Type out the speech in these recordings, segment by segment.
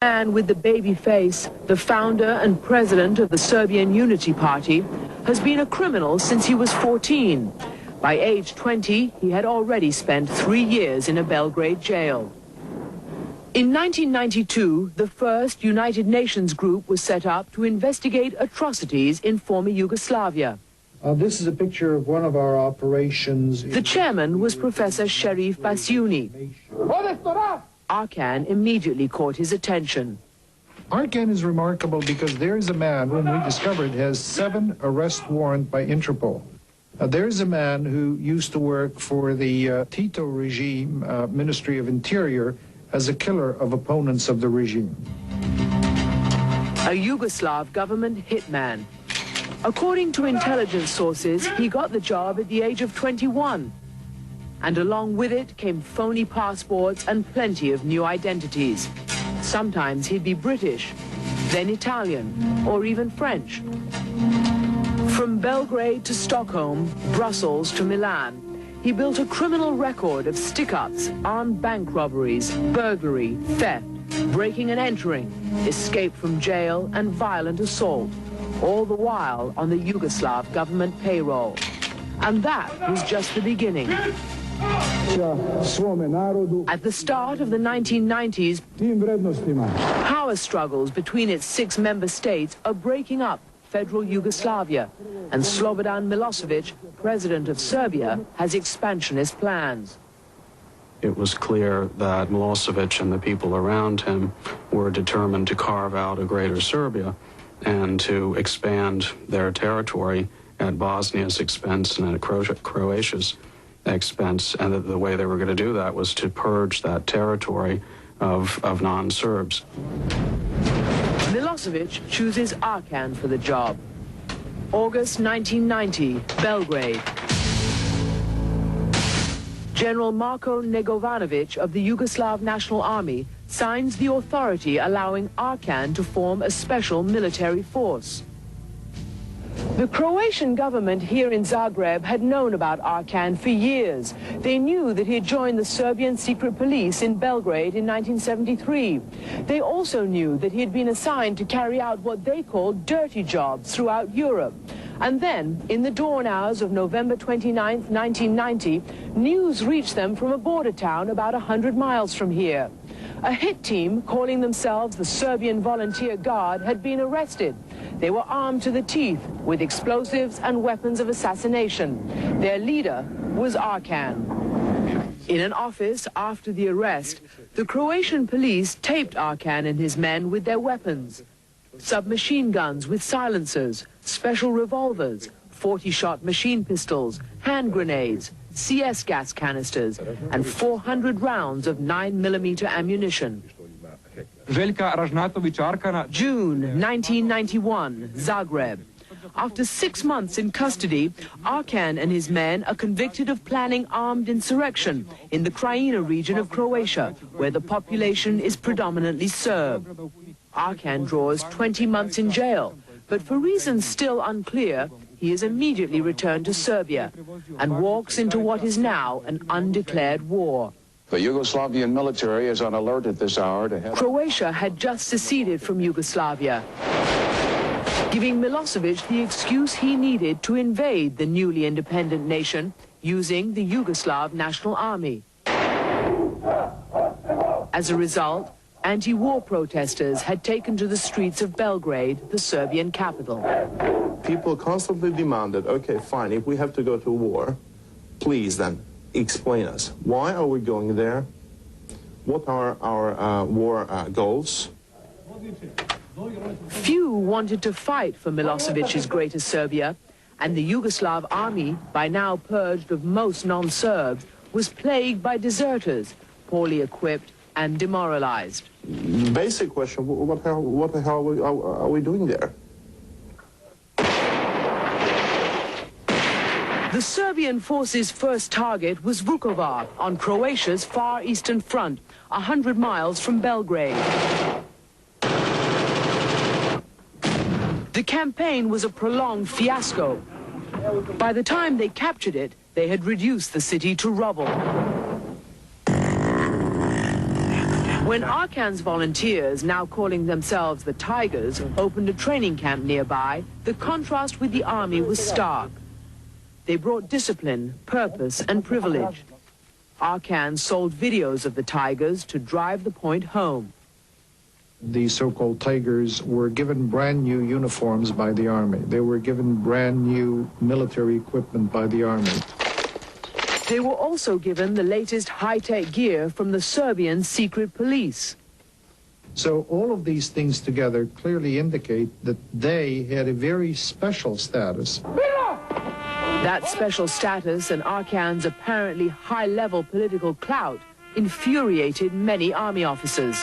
Man with the baby face, the founder and president of the Serbian Unity Party, has been a criminal since he was 14. By age 20, he had already spent 3 years in a Belgrade jail. In 1992, the first United Nations group was set up to investigate atrocities in former Yugoslavia. This is a picture of one of our operations. The chairman was Professor Sherif Basyouni. Arkan immediately caught his attention. Arkan is remarkable because there's a man whom we discovered has 7 arrest warrants by Interpol. There's a man who used to work for the Tito regime, Ministry of Interior, as a killer of opponents of the regime. A Yugoslav government hitman. According to intelligence sources, he got the job at the age of 21. And along with it came phony passports and plenty of new identities. Sometimes he'd be British, then Italian, or even French. From Belgrade to Stockholm, Brussels to Milan, he built a criminal record of stick-ups, armed bank robberies, burglary, theft, breaking and entering, escape from jail, and violent assault, all the while on the Yugoslav government payroll. And that was just the beginning. At the start of the 1990s, power struggles between its 6 member states are breaking up federal Yugoslavia, and Slobodan Milosevic, president of Serbia, has expansionist plans. It was clear that Milosevic and the people around him were determined to carve out a greater Serbia and to expand their territory at Bosnia's expense and at Croatia's expense, and that the way they were going to do that was to purge that territory of non-Serbs. Milosevic chooses Arkan for the job. August 1990, Belgrade. General Marko Negovanovic of the Yugoslav National Army signs the authority allowing Arkan to form a special military force. The Croatian government here in Zagreb had known about Arkan for years. They knew that he had joined the Serbian secret police in Belgrade in 1973. They also knew that he had been assigned to carry out what they called dirty jobs throughout Europe. And then, in the dawn hours of November 29, 1990, news reached them from a border town about 100 miles from here. A hit team, calling themselves the Serbian Volunteer Guard, had been arrested. They were armed to the teeth with explosives and weapons of assassination. Their leader was Arkan. In an office after the arrest, the Croatian police taped Arkan and his men with their weapons. Submachine guns with silencers, special revolvers, 40-shot machine pistols, hand grenades, CS gas canisters, and 400 rounds of 9mm ammunition. June 1991, Zagreb. After 6 months in custody, Arkan and his men are convicted of planning armed insurrection in the Krajina region of Croatia, where the population is predominantly Serb. Arkan draws 20 months in jail, but for reasons still unclear, he is immediately returned to Serbia and walks into what is now an undeclared war. The Yugoslavian military is on alert at this hour to head... Croatia had just seceded from Yugoslavia, giving Milosevic the excuse he needed to invade the newly independent nation using the Yugoslav National Army. As a result, anti-war protesters had taken to the streets of Belgrade, the Serbian capital. People constantly demanded, okay, fine, if we have to go to war, please then explain us. Why are we going there? What are our war goals? Few wanted to fight for Milosevic's Greater Serbia, and the Yugoslav army, by now purged of most non-Serbs, was plagued by deserters, poorly equipped and demoralized. Basic question, what the hell are we doing there? The Serbian forces' first target was Vukovar, on Croatia's far eastern front, 100 miles from Belgrade. The campaign was a prolonged fiasco. By the time they captured it, they had reduced the city to rubble. When Arkan's volunteers, now calling themselves the Tigers, opened a training camp nearby, the contrast with the army was stark. They brought discipline, purpose, and privilege. Arkan sold videos of the Tigers to drive the point home. The so-called Tigers were given brand new uniforms by the army. They were given brand new military equipment by the army. They were also given the latest high-tech gear from the Serbian secret police. So all of these things together clearly indicate that they had a very special status. That special status and Arkan's apparently high-level political clout infuriated many army officers.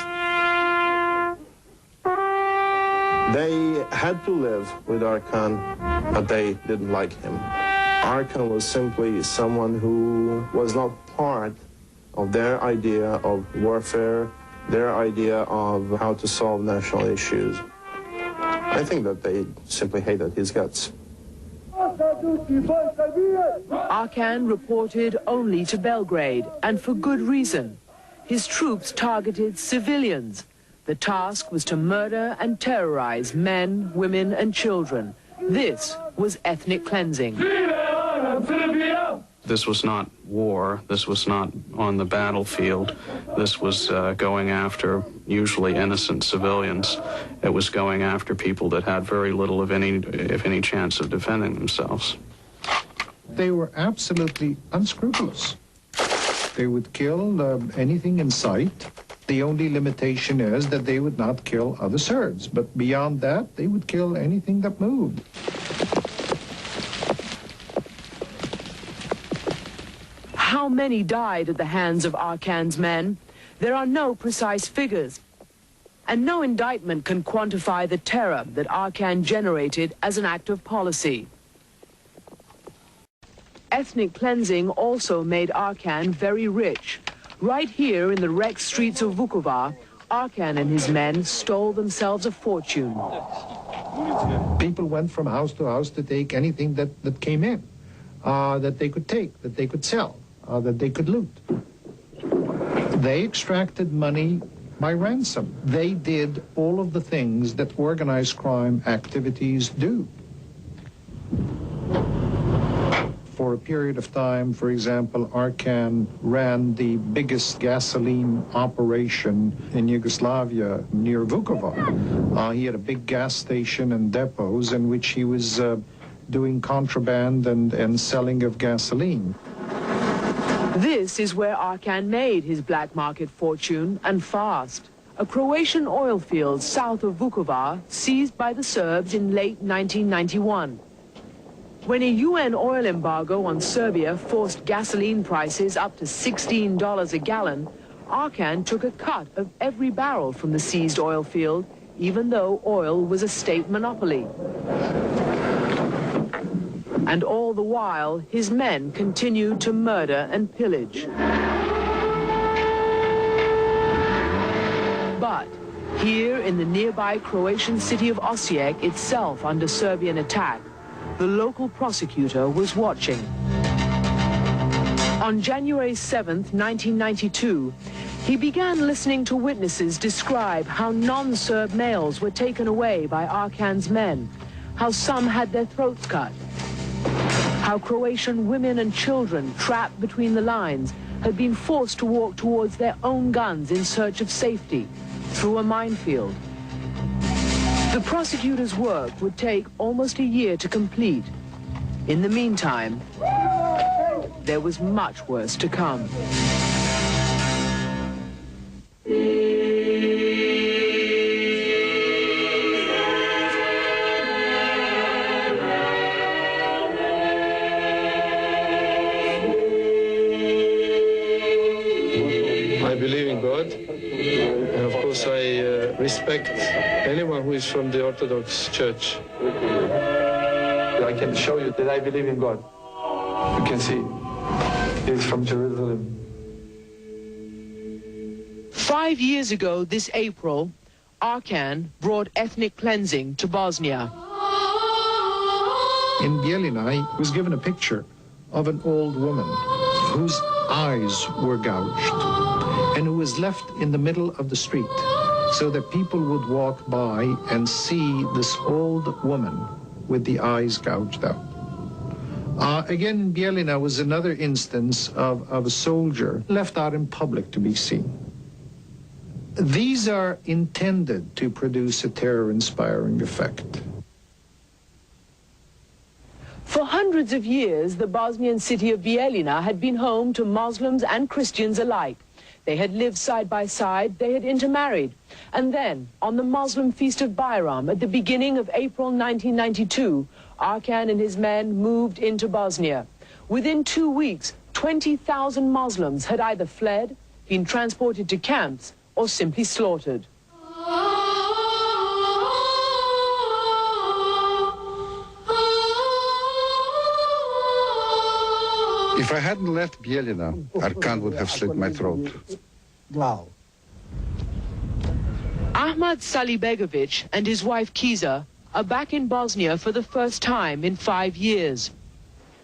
They had to live with Arkan, but they didn't like him. Arkan was simply someone who was not part of their idea of warfare, their idea of how to solve national issues. I think that they simply hated his guts. Arkan reported only to Belgrade, and for good reason. His troops targeted civilians. The task was to murder and terrorize men, women, and children. This was ethnic cleansing. This was not war. This was not on the battlefield. This was going after usually innocent civilians. It was going after people that had very little, if any chance of defending themselves. They were absolutely unscrupulous. They would kill anything in sight. The only limitation is that they would not kill other Serbs. But beyond that, they would kill anything that moved. How many died at the hands of Arkan's men? There are no precise figures. And no indictment can quantify the terror that Arkan generated as an act of policy. Ethnic cleansing also made Arkan very rich. Right here in the wrecked streets of Vukovar, Arkan and his men stole themselves a fortune. People went from house to house to take anything that came in, that they could take, that they could sell, that they could loot. They extracted money by ransom. They did all of the things that organized crime activities do. For a period of time, for example, Arkan ran the biggest gasoline operation in Yugoslavia near Vukovar. He had a big gas station and depots in which he was doing contraband and selling of gasoline. This is where Arkan made his black market fortune, and fast. A Croatian oil field south of Vukovar, seized by the Serbs in late 1991. When a UN oil embargo on Serbia forced gasoline prices up to $16 a gallon, Arkan took a cut of every barrel from the seized oil field, even though oil was a state monopoly. And all the while, his men continued to murder and pillage. But here in the nearby Croatian city of Osijek itself under Serbian attack, the local prosecutor was watching. On January 7th, 1992, he began listening to witnesses describe how non-Serb males were taken away by Arkan's men, how some had their throats cut, how Croatian women and children trapped between the lines had been forced to walk towards their own guns in search of safety through a minefield. The prosecutor's work would take almost a year to complete. In the meantime, there was much worse to come. I believe in God, and of course I respect anyone who is from the Orthodox Church. I can show you that I believe in God. You can see, he's from Jerusalem. 5 years ago this April, Arkan brought ethnic cleansing to Bosnia. In Bijeljina, he was given a picture of an old woman whose eyes were gouged and who was was left in the middle of the street so that people would walk by and see this old woman with the eyes gouged out. Again, in Bielina was another instance of a soldier left out in public to be seen. These are intended to produce a terror-inspiring effect. For hundreds of years, the Bosnian city of Bielina had been home to Muslims and Christians alike. They had lived side by side, they had intermarried. And then, on the Muslim feast of Bayram, at the beginning of April 1992, Arkan and his men moved into Bosnia. Within 2 weeks, 20,000 Muslims had either fled, been transported to camps, or simply slaughtered. If I hadn't left Bielina, Arkan would have slit my throat. Ahmad Salibegovic and his wife Kiza are back in Bosnia for the first time in 5 years.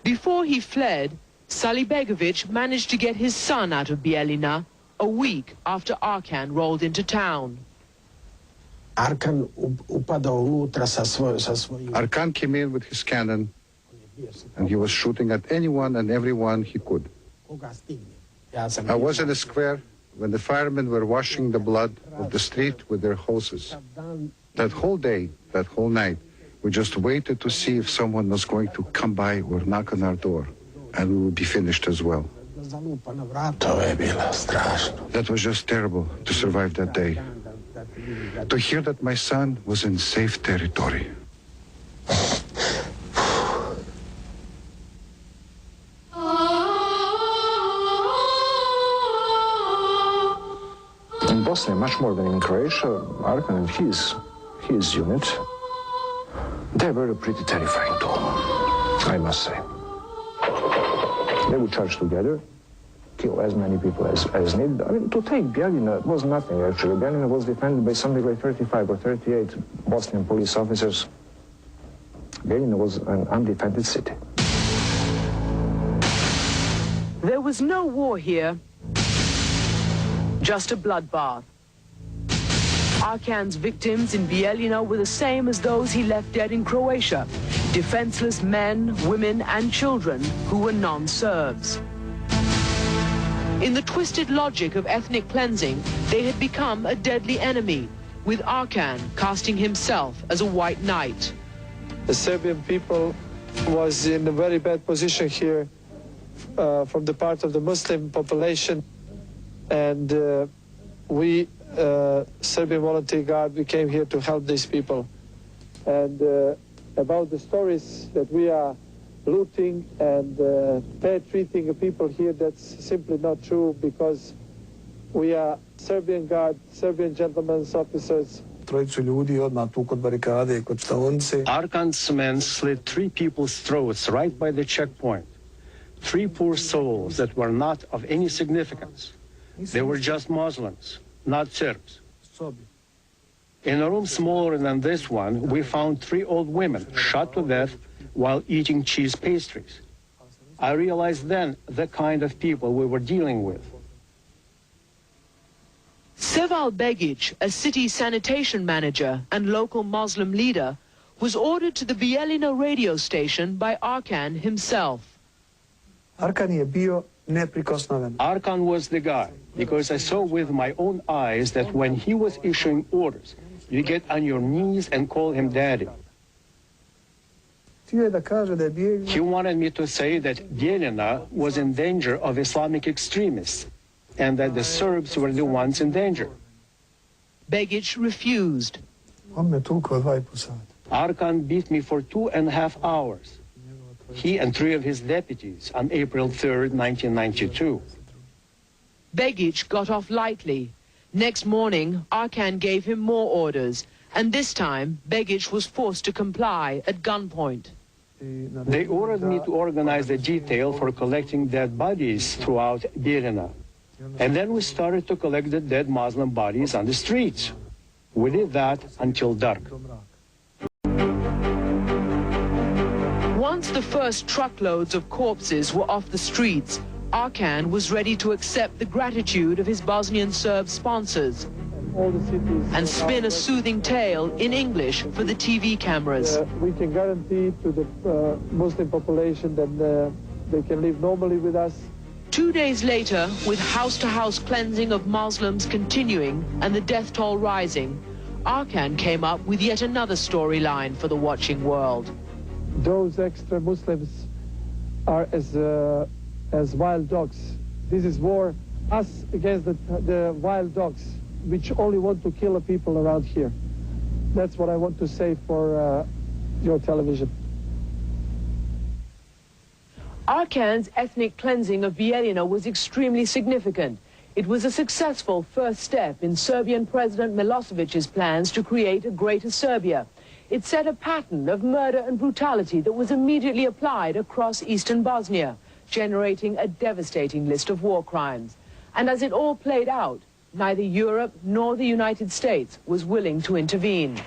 Before he fled, Salibegovic managed to get his son out of Bielina a week after Arkan rolled into town. Arkan came in with his cannon, and he was shooting at anyone and everyone he could. I was in a square when the firemen were washing the blood of the street with their hoses. That whole day, that whole night, we just waited to see if someone was going to come by or knock on our door, and we would be finished as well. That was just terrible to survive that day. To hear that my son was in safe territory. In Bosnia, much more than in Croatia, Arkan and his unit, they were pretty terrifying tool, I must say. They would charge together, kill as many people as needed. I mean, to take Bielina was nothing, actually. Bielina was defended by something like 35 or 38 Bosnian police officers. Bielina was an undefended city. There was no war here, just a bloodbath. Arkan's victims in Bielina were the same as those he left dead in Croatia. Defenseless men, women, and children who were non-Serbs. In the twisted logic of ethnic cleansing, they had become a deadly enemy, with Arkan casting himself as a white knight. The Serbian people was in a very bad position here from the part of the Muslim population, and we, Serbian Volunteer Guard, we came here to help these people. And about the stories that we are looting and bad treating people here, that's simply not true, because we are Serbian Guard, Serbian gentlemen's officers. Arkan's men slit 3 people's throats right by the checkpoint. 3 poor souls that were not of any significance. They were just Muslims, not Serbs. In a room smaller than this one, we found 3 old women shot to death while eating cheese pastries. I realized then the kind of people we were dealing with. Seval Begic, a city sanitation manager and local Muslim leader, was ordered to the Bielina radio station by Arkan himself. Arkan was the guy, because I saw with my own eyes that when he was issuing orders, you get on your knees and call him daddy. He wanted me to say that Bielina was in danger of Islamic extremists, and that the Serbs were the ones in danger. Begic refused. Arkan beat me for 2.5 hours. He and 3 of his deputies on April 3rd, 1992. Begic got off lightly. Next morning, Arkan gave him more orders, and this time, Begic was forced to comply at gunpoint. They ordered me to organize a detail for collecting dead bodies throughout Bielina. And then we started to collect the dead Muslim bodies on the streets. We did that until dark. Once the first truckloads of corpses were off the streets, Arkan was ready to accept the gratitude of his Bosnian Serb sponsors and spin a soothing tale in English for the TV cameras. We can guarantee to the Muslim population that they can live normally with us. 2 days later, with house-to-house cleansing of Muslims continuing and the death toll rising, Arkan came up with yet another storyline for the watching world. Those extra Muslims are as wild dogs. This is war, us against the wild dogs, which only want to kill the people around here. That's what I want to say for your television. Arkan's ethnic cleansing of Bijeljina was extremely significant. It was a successful first step in Serbian President Milosevic's plans to create a greater Serbia. It set a pattern of murder and brutality that was immediately applied across eastern Bosnia, generating a devastating list of war crimes. And as it all played out, neither Europe nor the United States was willing to intervene.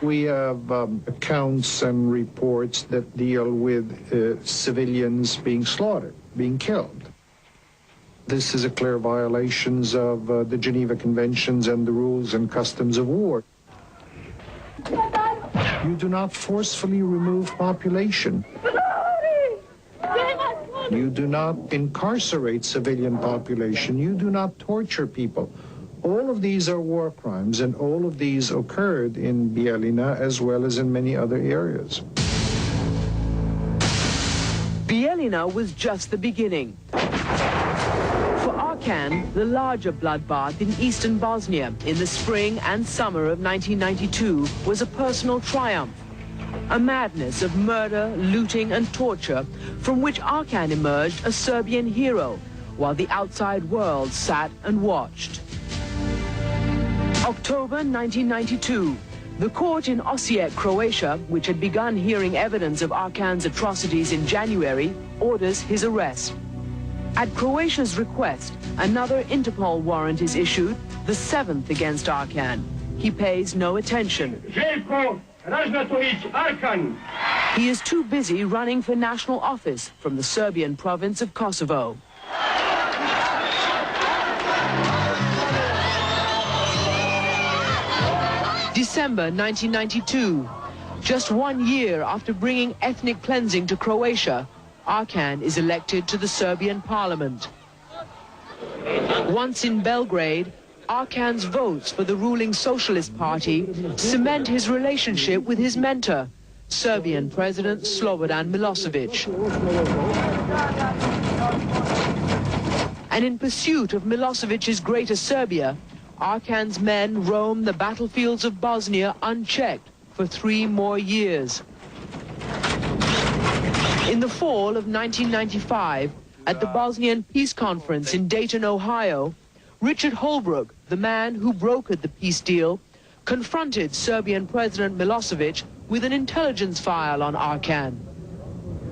We have accounts and reports that deal with civilians being slaughtered, being killed. This is a clear violation of the Geneva Conventions and the rules and customs of war. You do not forcefully remove population. You do not incarcerate civilian population. You do not torture people. All of these are war crimes, and all of these occurred in Bijeljina as well as in many other areas. Bijeljina was just the beginning. For Arkan, the larger bloodbath in eastern Bosnia in the spring and summer of 1992 was a personal triumph. A madness of murder, looting and torture from which Arkan emerged a Serbian hero, while the outside world sat and watched. October 1992, the court in Osijek, Croatia, which had begun hearing evidence of Arkan's atrocities in January, orders his arrest. At Croatia's request, another Interpol warrant is issued, the 7th against Arkan. He pays no attention. He is too busy running for national office from the Serbian province of Kosovo. December 1992. Just 1 year after bringing ethnic cleansing to Croatia, Arkan is elected to the Serbian parliament. Once in Belgrade, Arkan's votes for the ruling Socialist Party cement his relationship with his mentor, Serbian President Slobodan Milosevic. And in pursuit of Milosevic's greater Serbia, Arkan's men roam the battlefields of Bosnia unchecked for 3 more years. In the fall of 1995, at the Bosnian Peace Conference in Dayton, Ohio, Richard Holbrooke, the man who brokered the peace deal, confronted Serbian President Milosevic with an intelligence file on Arkan.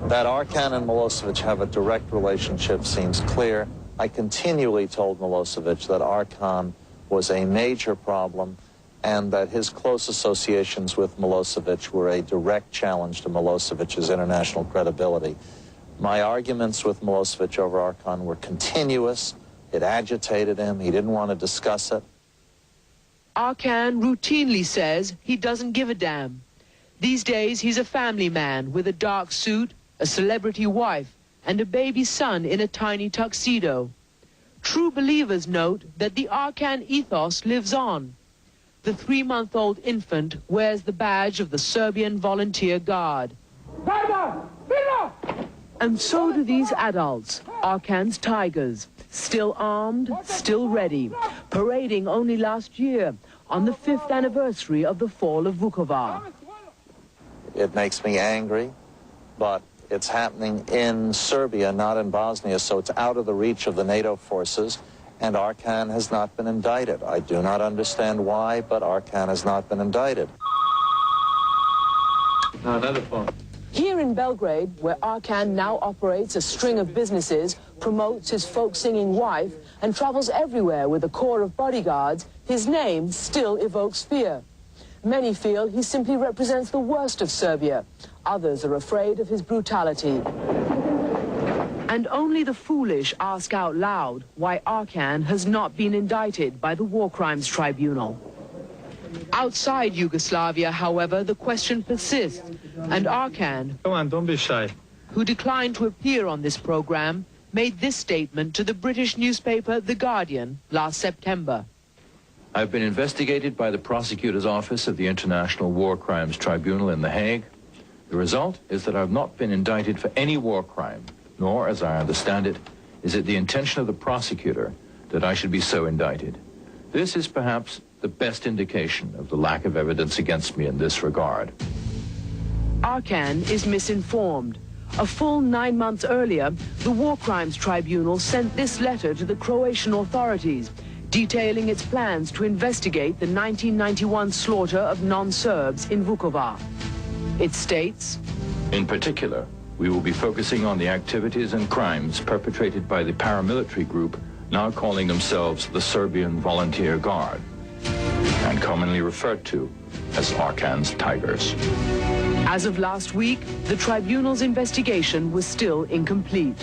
That Arkan and Milosevic have a direct relationship seems clear. I continually told Milosevic that Arkan was a major problem and that his close associations with Milosevic were a direct challenge to Milosevic's international credibility. My arguments with Milosevic over Arkan were continuous. It agitated him. He didn't want to discuss it. Arkan routinely says he doesn't give a damn. These days, he's a family man with a dark suit, a celebrity wife, and a baby son in a tiny tuxedo. True believers note that the Arkan ethos lives on. The 3-month-old infant wears the badge of the Serbian Volunteer Guard. And so do these adults, Arkan's tigers, still armed, still ready, parading only last year on the 5th anniversary of the fall of Vukovar. It makes me angry, but it's happening in Serbia, not in Bosnia, so it's out of the reach of the NATO forces, and Arkan has not been indicted. I do not understand why, but Arkan has not been indicted. Another phone. Here in Belgrade, where Arkan now operates a string of businesses, promotes his folk-singing wife, and travels everywhere with a corps of bodyguards, his name still evokes fear. Many feel he simply represents the worst of Serbia. Others are afraid of his brutality. And only the foolish ask out loud why Arkan has not been indicted by the War Crimes Tribunal. Outside Yugoslavia, however, the question persists, and Arkan, Come on, don't be shy. who declined to appear on this program, made this statement to the British newspaper The Guardian last September. I've been investigated by the prosecutor's office of the International War Crimes Tribunal in The Hague. The result is that I've not been indicted for any war crime, nor, as I understand it, is it the intention of the prosecutor that I should be so indicted. This is perhaps the best indication of the lack of evidence against me in this regard. Arkan is misinformed. A full 9 months earlier, the War Crimes Tribunal sent this letter to the Croatian authorities, detailing its plans to investigate the 1991 slaughter of non-Serbs in Vukovar. It states, In particular, we will be focusing on the activities and crimes perpetrated by the paramilitary group now calling themselves the Serbian Volunteer Guard, and commonly referred to as Arkan's Tigers. As of last week, the tribunal's investigation was still incomplete.